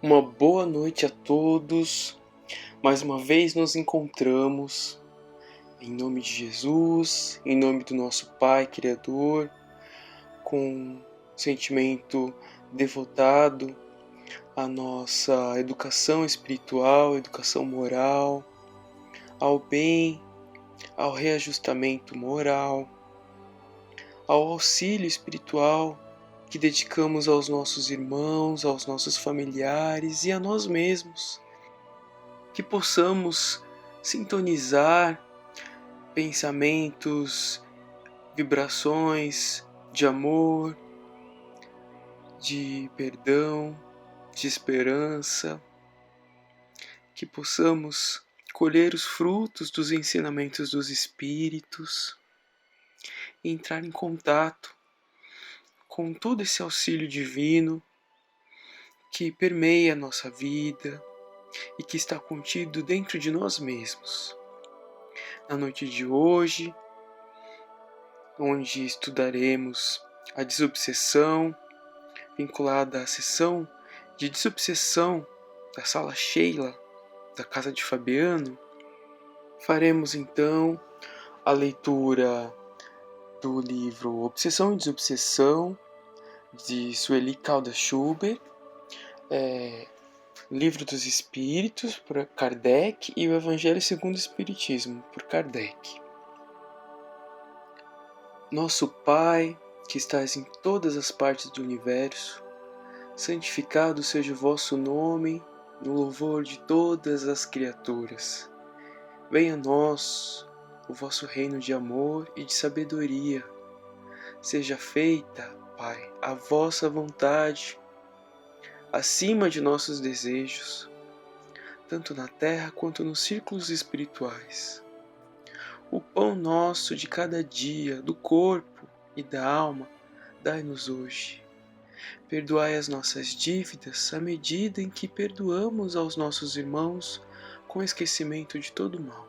Uma boa noite a todos. Mais uma vez nos encontramos em nome de Jesus, em nome do nosso Pai Criador, com sentimento devotado à nossa educação espiritual, educação moral, ao bem, ao reajustamento moral, ao auxílio espiritual que dedicamos aos nossos irmãos, aos nossos familiares e a nós mesmos. Que possamos sintonizar pensamentos, vibrações de amor, de perdão, de esperança. Que possamos colher os frutos dos ensinamentos dos Espíritos e entrar em contato com todo esse auxílio divino que permeia a nossa vida e que está contido dentro de nós mesmos. Na noite de hoje, onde estudaremos a desobsessão, vinculada à sessão de desobsessão da Sala Sheila, da Casa de Fabiano, faremos então a leitura do livro Obsessão e Desobsessão, de Sueli Caldas Schubert, Livro dos Espíritos, por Kardec, e o Evangelho segundo o Espiritismo, por Kardec. Nosso Pai, que estás em todas as partes do universo, santificado seja o vosso nome, no louvor de todas as criaturas. Venha a nós o vosso reino de amor e de sabedoria. Seja feita, Pai, a vossa vontade, acima de nossos desejos, tanto na terra quanto nos círculos espirituais. O pão nosso de cada dia, do corpo e da alma, dai-nos hoje. Perdoai as nossas dívidas à medida em que perdoamos aos nossos irmãos, com esquecimento de todo mal.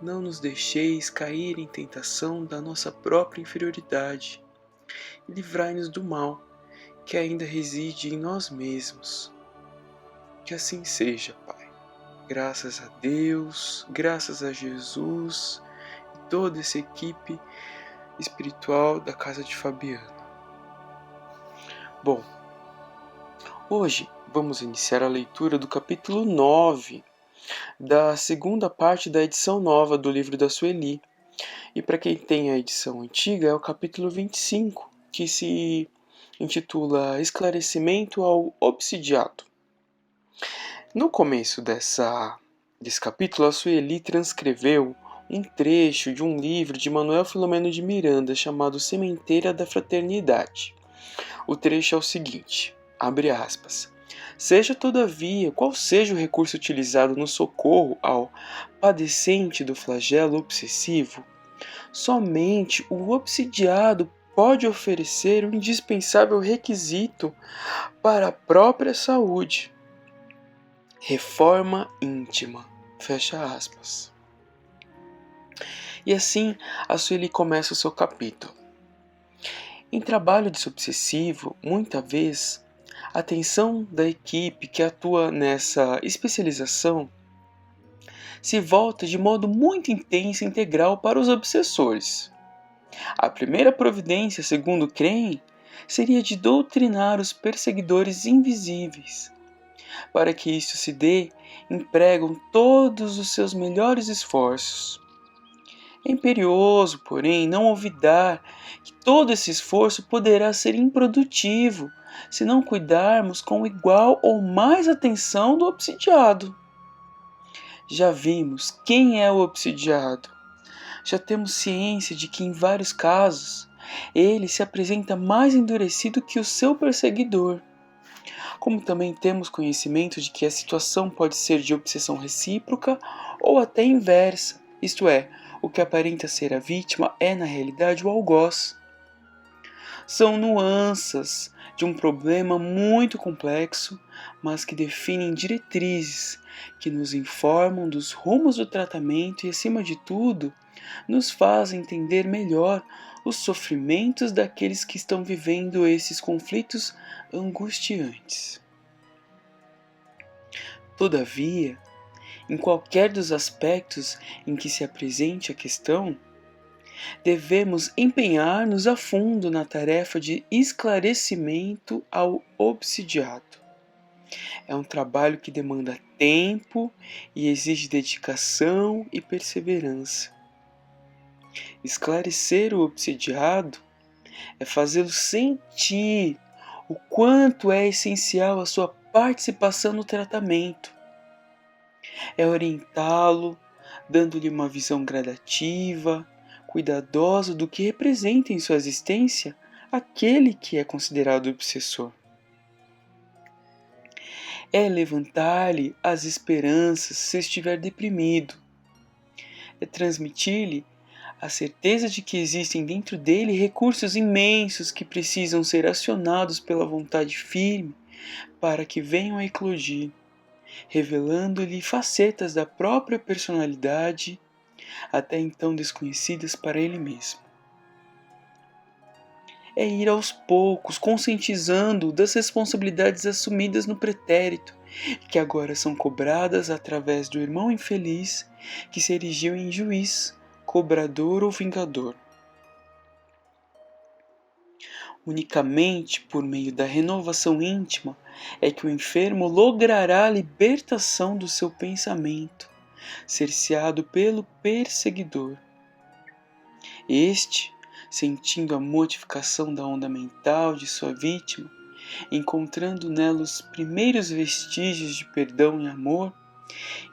Não nos deixeis cair em tentação da nossa própria inferioridade, e livrai-nos do mal, que ainda reside em nós mesmos. Que assim seja, Pai. Graças a Deus, graças a Jesus e toda essa equipe espiritual da Casa de Fabiano. Bom, hoje vamos iniciar a leitura do capítulo 9 da segunda parte da edição nova do livro da Sueli. E para quem tem a edição antiga, é o capítulo 25, que se intitula Esclarecimento ao Obsidiado. No começo desse capítulo, a Sueli transcreveu um trecho de um livro de Manuel Filomeno de Miranda chamado Sementeira da Fraternidade. O trecho é o seguinte, abre aspas: Seja, todavia, qual seja o recurso utilizado no socorro ao padecente do flagelo obsessivo, somente o obsidiado pode oferecer o indispensável requisito para a própria saúde. Reforma íntima. Fecha aspas. E assim, a Sueli começa o seu capítulo. Em trabalho desobsessivo, muita vez, a atenção da equipe que atua nessa especialização se volta de modo muito intenso e integral para os obsessores. A primeira providência, segundo creem, seria de doutrinar os perseguidores invisíveis. Para que isso se dê, empregam todos os seus melhores esforços. É imperioso, porém, não olvidar que todo esse esforço poderá ser improdutivo se não cuidarmos com igual ou mais atenção do obsidiado. Já vimos quem é o obsidiado. Já temos ciência de que, em vários casos, ele se apresenta mais endurecido que o seu perseguidor. Como também temos conhecimento de que a situação pode ser de obsessão recíproca ou até inversa, isto é, o que aparenta ser a vítima é, na realidade, o algoz. São nuances de um problema muito complexo, mas que definem diretrizes que nos informam dos rumos do tratamento e, acima de tudo, nos fazem entender melhor os sofrimentos daqueles que estão vivendo esses conflitos angustiantes. Todavia, em qualquer dos aspectos em que se apresente a questão, devemos empenhar-nos a fundo na tarefa de esclarecimento ao obsidiado. É um trabalho que demanda tempo e exige dedicação e perseverança. Esclarecer o obsidiado é fazê-lo sentir o quanto é essencial a sua participação no tratamento. É orientá-lo, dando-lhe uma visão gradativa, cuidadosa do que representa em sua existência aquele que é considerado obsessor. É levantar-lhe as esperanças se estiver deprimido. É transmitir-lhe a certeza de que existem dentro dele recursos imensos que precisam ser acionados pela vontade firme para que venham a eclodir, revelando-lhe facetas da própria personalidade até então desconhecidas para ele mesmo. É ir aos poucos, conscientizando-o das responsabilidades assumidas no pretérito, que agora são cobradas através do irmão infeliz que se erigiu em juiz, cobrador ou vingador. Unicamente por meio da renovação íntima é que o enfermo logrará a libertação do seu pensamento, cerceado pelo perseguidor. Este, sentindo a mortificação da onda mental de sua vítima, encontrando nela os primeiros vestígios de perdão e amor,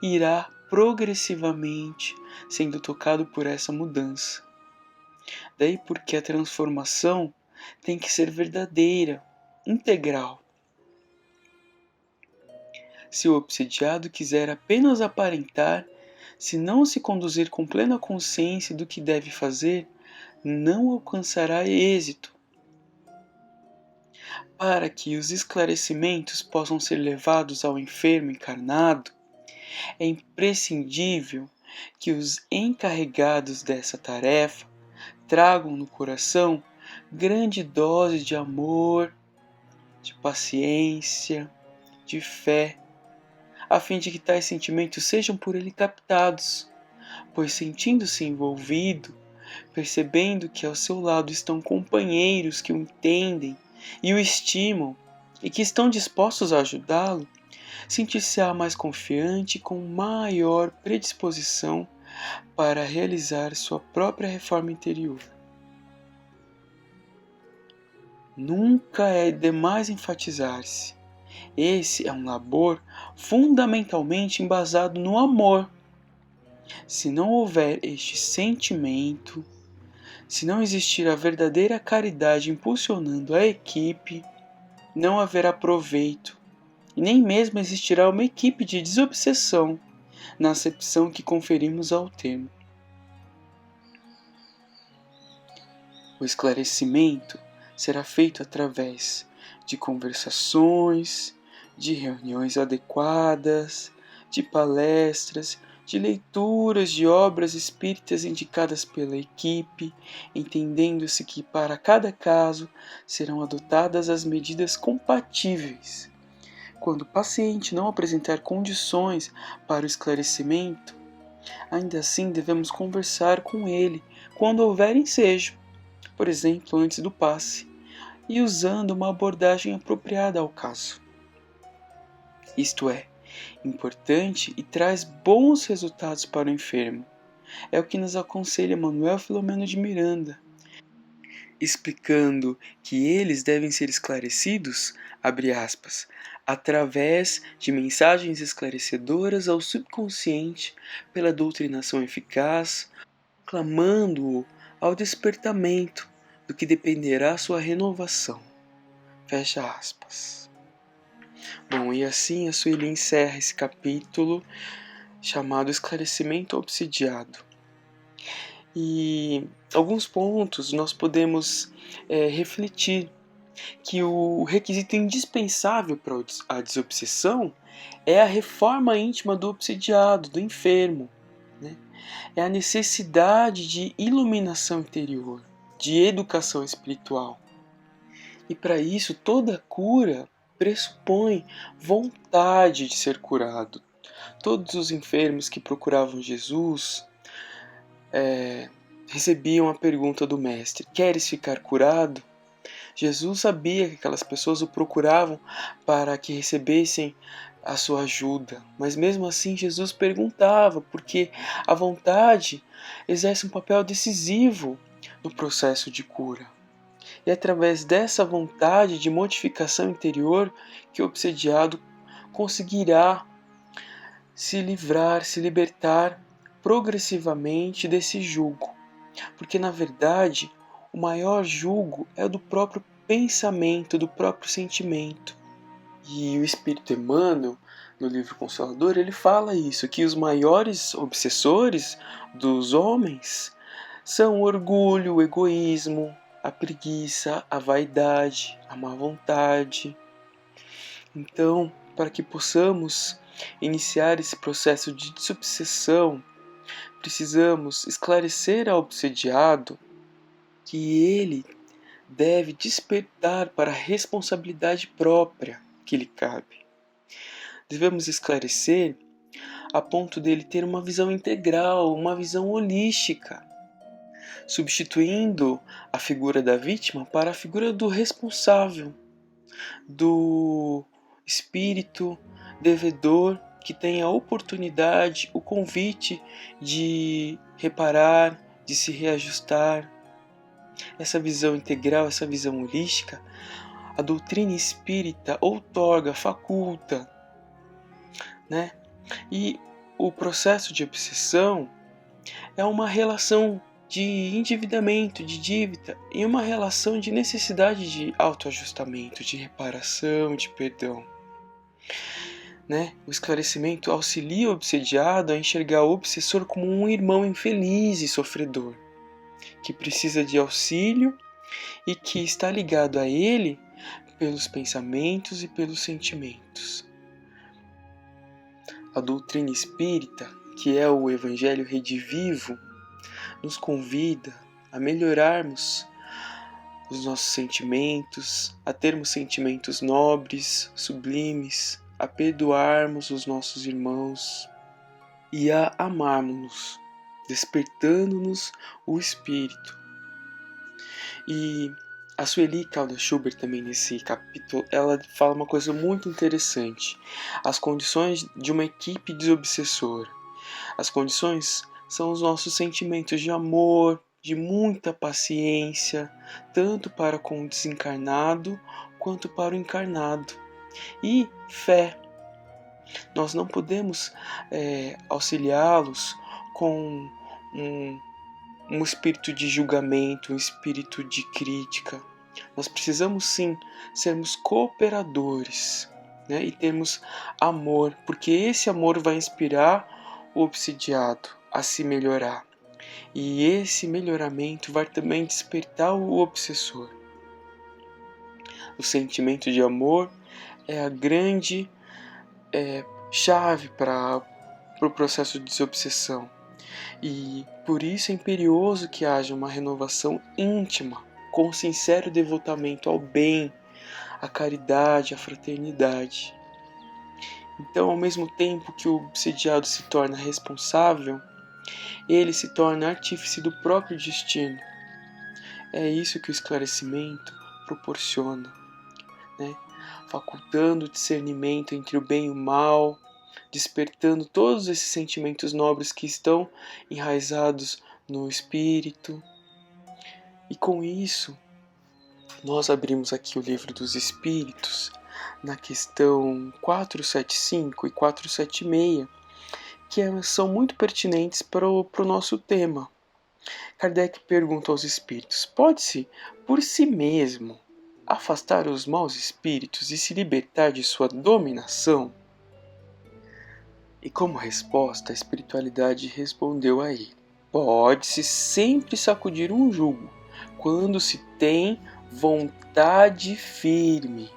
irá progressivamente sendo tocado por essa mudança. Daí porque a transformação tem que ser verdadeira, integral. Se o obsidiado quiser apenas aparentar, se não se conduzir com plena consciência do que deve fazer, não alcançará êxito. Para que os esclarecimentos possam ser levados ao enfermo encarnado, é imprescindível que os encarregados dessa tarefa tragam no coração grande dose de amor, de paciência, de fé, a fim de que tais sentimentos sejam por ele captados, pois sentindo-se envolvido, percebendo que ao seu lado estão companheiros que o entendem e o estimam e que estão dispostos a ajudá-lo, sentir-se-á mais confiante e com maior predisposição para realizar sua própria reforma interior. Nunca é demais enfatizar-se. Esse é um labor fundamentalmente embasado no amor. Se não houver este sentimento, se não existir a verdadeira caridade impulsionando a equipe, não haverá proveito, e nem mesmo existirá uma equipe de desobsessão, na acepção que conferimos ao termo. O esclarecimento será feito através de conversações, de reuniões adequadas, de palestras, de leituras de obras espíritas indicadas pela equipe, entendendo-se que para cada caso serão adotadas as medidas compatíveis. Quando o paciente não apresentar condições para o esclarecimento, ainda assim devemos conversar com ele quando houver ensejo, por exemplo, antes do passe, e usando uma abordagem apropriada ao caso. Isto é, importante e traz bons resultados para o enfermo. É o que nos aconselha Manuel Filomeno de Miranda, explicando que eles devem ser esclarecidos, abre aspas, através de mensagens esclarecedoras ao subconsciente pela doutrinação eficaz, clamando-o ao despertamento, do que dependerá sua renovação. Fecha aspas. Bom, e assim a Sueli encerra esse capítulo chamado Esclarecimento Obsidiado. E alguns pontos nós podemos refletir que o requisito indispensável para a desobsessão é a reforma íntima do obsidiado, do enfermo, né? É a necessidade de iluminação interior, de educação espiritual. E para isso toda cura pressupõe vontade de ser curado. Todos os enfermos que procuravam Jesus recebiam a pergunta do mestre: queres ficar curado? Jesus sabia que aquelas pessoas o procuravam para que recebessem a sua ajuda, mas mesmo assim Jesus perguntava, porque a vontade exerce um papel decisivo no processo de cura. E é através dessa vontade de modificação interior que o obsediado conseguirá se livrar, se libertar progressivamente desse jugo. Porque na verdade, o maior jugo é o do próprio pensamento, do próprio sentimento. E o Espírito Emmanuel, no livro Consolador, ele fala isso, que os maiores obsessores dos homens são o orgulho, o egoísmo, a preguiça, a vaidade, a má vontade. Então, para que possamos iniciar esse processo de desobsessão, precisamos esclarecer ao obsediado que ele deve despertar para a responsabilidade própria que lhe cabe. Devemos esclarecer a ponto dele ter uma visão integral, uma visão holística, substituindo a figura da vítima para a figura do responsável, do espírito devedor que tem a oportunidade, o convite de reparar, de se reajustar. Essa visão integral, essa visão holística, a doutrina espírita outorga, faculta, né? E o processo de obsessão é uma relação de endividamento, de dívida, e uma relação de necessidade de autoajustamento, de reparação, de perdão. Né? O esclarecimento auxilia o obsediado a enxergar o obsessor como um irmão infeliz e sofredor, que precisa de auxílio e que está ligado a ele pelos pensamentos e pelos sentimentos. A doutrina espírita, que é o Evangelho redivivo, nos convida a melhorarmos os nossos sentimentos, a termos sentimentos nobres, sublimes, a perdoarmos os nossos irmãos e a amarmos-nos, despertando-nos o espírito. E a Sueli Caldas Schubert também nesse capítulo, ela fala uma coisa muito interessante. As condições de uma equipe desobsessora. As condições são os nossos sentimentos de amor, de muita paciência, tanto para com o desencarnado quanto para o encarnado. E fé. Nós não podemos auxiliá-los com um espírito de julgamento, um espírito de crítica. Nós precisamos sim sermos cooperadores, né? E termos amor, porque esse amor vai inspirar o obsidiado a se melhorar. E esse melhoramento vai também despertar o obsessor. O sentimento de amor é a grande chave para o processo de desobsessão. E por isso é imperioso que haja uma renovação íntima, com sincero devotamento ao bem, à caridade, à fraternidade. Então, ao mesmo tempo que o obsediado se torna responsável, ele se torna artífice do próprio destino. É isso que o esclarecimento proporciona, né? Facultando o discernimento entre o bem e o mal, despertando todos esses sentimentos nobres que estão enraizados no espírito. E com isso, nós abrimos aqui o Livro dos Espíritos, na questão 475 e 476, que são muito pertinentes para o nosso tema. Kardec pergunta aos espíritos: pode-se, por si mesmo, afastar os maus espíritos e se libertar de sua dominação? E como resposta, a espiritualidade respondeu a ele: pode-se sempre sacudir um jugo, quando se tem vontade firme.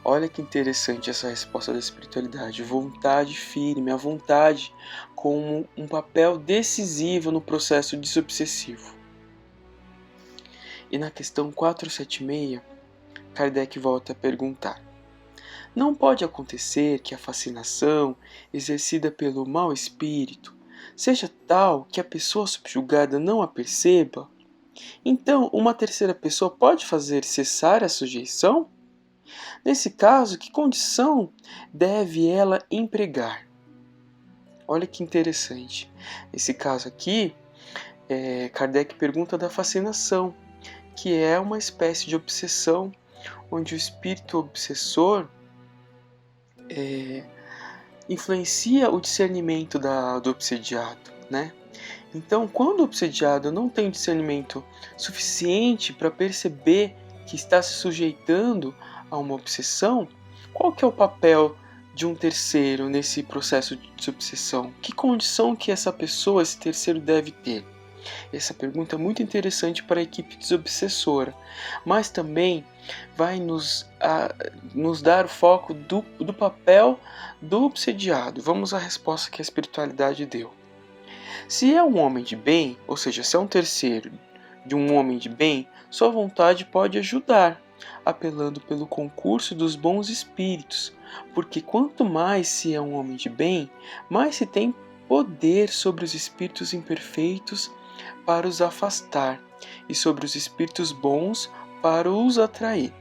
Olha que interessante essa resposta da espiritualidade. Vontade firme, a vontade como um papel decisivo no processo desobsessivo. E na questão 476, Kardec volta a perguntar: Não pode acontecer que a fascinação exercida pelo mau espírito seja tal que a pessoa subjugada não a perceba. Então, uma terceira pessoa pode fazer cessar a sujeição? Nesse caso, que condição deve ela empregar? Olha que interessante. Nesse caso aqui, Kardec pergunta da fascinação, que é uma espécie de obsessão, onde o espírito obsessor influencia o discernimento do obsediado, né? Então, quando o obsediado não tem discernimento suficiente para perceber que está se sujeitando a uma obsessão, qual que é o papel de um terceiro nesse processo de obsessão? Que condição que essa pessoa, esse terceiro, deve ter? Essa pergunta é muito interessante para a equipe desobsessora, mas também vai nos dar foco do papel do obsediado. Vamos à resposta que a espiritualidade deu. Se é um homem de bem, ou seja, se é um terceiro de um homem de bem, sua vontade pode ajudar, apelando pelo concurso dos bons espíritos, porque quanto mais se é um homem de bem, mais se tem poder sobre os espíritos imperfeitos para os afastar, e sobre os espíritos bons para os atrair.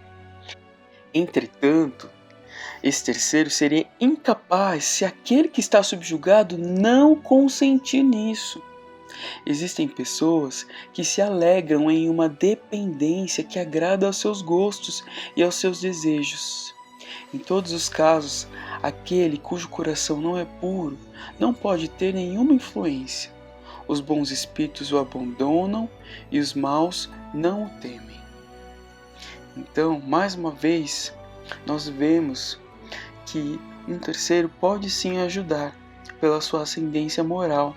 Entretanto, esse terceiro seria incapaz se aquele que está subjugado não consentir nisso. Existem pessoas que se alegram em uma dependência que agrada aos seus gostos e aos seus desejos. Em todos os casos, aquele cujo coração não é puro não pode ter nenhuma influência. Os bons espíritos o abandonam e os maus não o temem. Então, mais uma vez, nós vemos que um terceiro pode sim ajudar pela sua ascendência moral.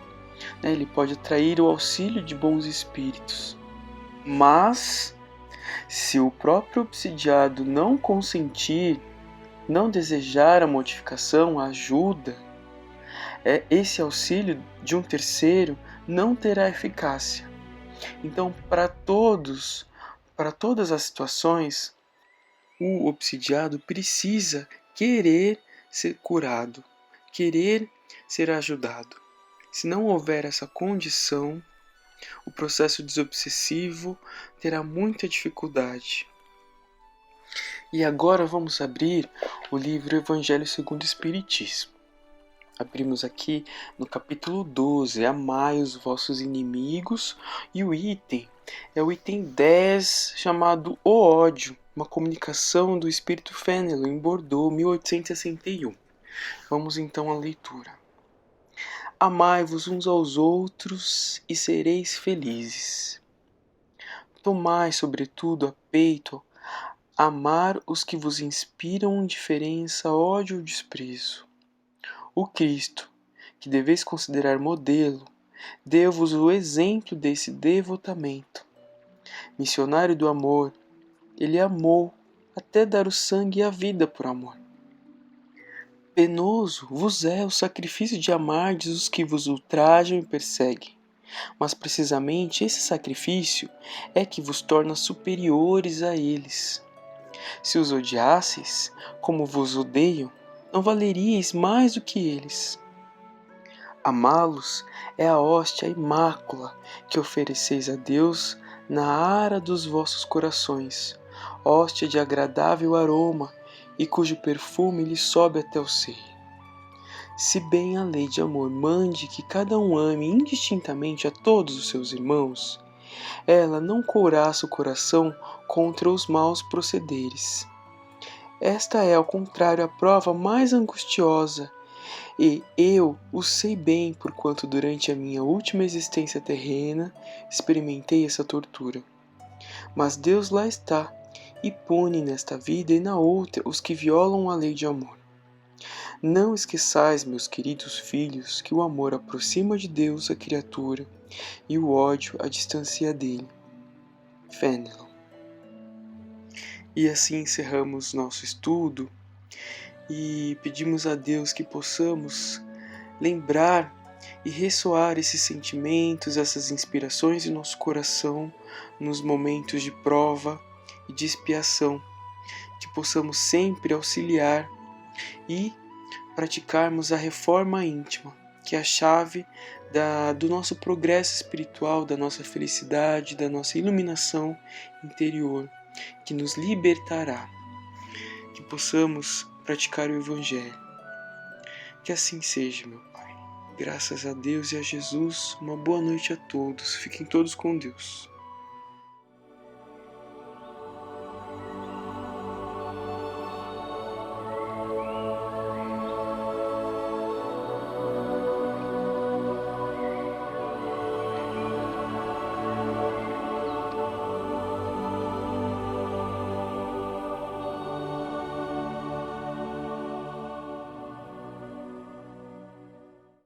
Ele pode atrair o auxílio de bons espíritos. Mas, se o próprio obsidiado não consentir, não desejar a modificação, a ajuda, esse auxílio de um terceiro não terá eficácia. Então, para todas as situações, o obsidiado precisa querer ser curado, querer ser ajudado. Se não houver essa condição, o processo desobsessivo terá muita dificuldade. E agora vamos abrir o livro Evangelho segundo o Espiritismo. Abrimos aqui no capítulo 12, Amai os vossos inimigos, e o item é o item 10, chamado O Ódio, uma comunicação do Espírito Fénelon em Bordeaux, 1861. Vamos então à leitura. Amai-vos uns aos outros e sereis felizes. Tomai, sobretudo, a peito amar os que vos inspiram indiferença, ódio ou desprezo. O Cristo, que deveis considerar modelo, deu-vos o exemplo desse devotamento. Missionário do amor, ele amou até dar o sangue e a vida por amor. Penoso vos é o sacrifício de amardes os que vos ultrajam e perseguem, mas precisamente esse sacrifício é que vos torna superiores a eles. Se os odiasseis, como vos odeiam, não valeríeis mais do que eles. Amá-los é a hóstia imácula que ofereceis a Deus na ara dos vossos corações, hóstia de agradável aroma e cujo perfume lhe sobe até o seio. Se bem a lei de amor mande que cada um ame indistintamente a todos os seus irmãos, ela não couraça o coração contra os maus procederes. Esta é, ao contrário, a prova mais angustiosa, e eu o sei bem, porquanto durante a minha última existência terrena experimentei essa tortura. Mas Deus lá está, e pune nesta vida e na outra os que violam a lei de amor. Não esqueçais, meus queridos filhos, que o amor aproxima de Deus a criatura e o ódio a distancia dele. Fénelon. E assim encerramos nosso estudo e pedimos a Deus que possamos lembrar e ressoar esses sentimentos, essas inspirações em nosso coração nos momentos de prova e de expiação, que possamos sempre auxiliar e praticarmos a reforma íntima, que é a chave do nosso progresso espiritual, da nossa felicidade, da nossa iluminação interior, que nos libertará. Que possamos praticar o Evangelho. Que assim seja, meu Pai. Graças a Deus e a Jesus, uma boa noite a todos. Fiquem todos com Deus.